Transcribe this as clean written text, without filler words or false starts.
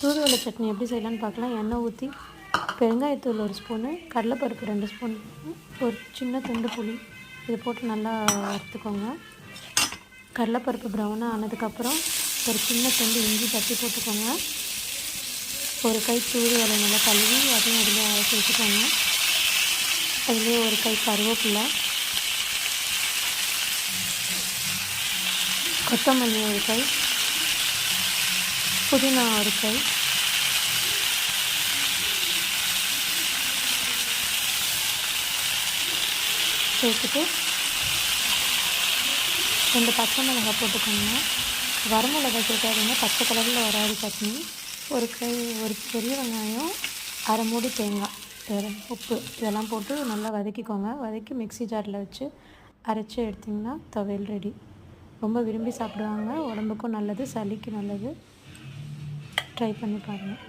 தூதுவளை சட்னி எப்படி செய்யலான்னு பார்க்கலாம். எண்ணெய் ஊற்றி பெருங்காயத்தூள் 1 ஸ்பூனு, கடலைப்பருப்பு 2 ஸ்பூன், ஒரு சின்ன துண்டு புளி இது போட்டு நல்லா வறுத்துக்கோங்க. கடலைப்பருப்பு ப்ரௌனாக ஆனதுக்கப்புறம் ஒரு சின்ன துண்டு இஞ்சி தட்டி போட்டுக்கோங்க. ஒரு கை தூதுவளை நல்லா கழுவி அதையும் அதில் சேர்த்துக்கோங்க. அதிலே ஒரு கை கருவேப்பிலை, கொத்தமல்லி ஒரு கை, புதினா ஒரு கை, சேர்த்துட்டு 2 பச்சை மிளகாய் போட்டுக்கோங்க. வரமிளகாய் சேர்க்காதீங்க, பச்சை கலரில் வராது சட்னி. ஒரு பெரிய வெங்காயம், 1/2 மூடி தேங்காய், உப்பு இதெல்லாம் போட்டு நல்லா வதக்கிக்கோங்க. வதக்கி மிக்ஸி ஜாரில் வச்சு அரைச்சி எடுத்திங்கன்னா துவையல் ரெடி. ரொம்ப விரும்பி சாப்பிடுவாங்க, உடம்புக்கும் நல்லது, சளிக்கு நல்லது. ட்ரை பண்ணி பாருங்கள்.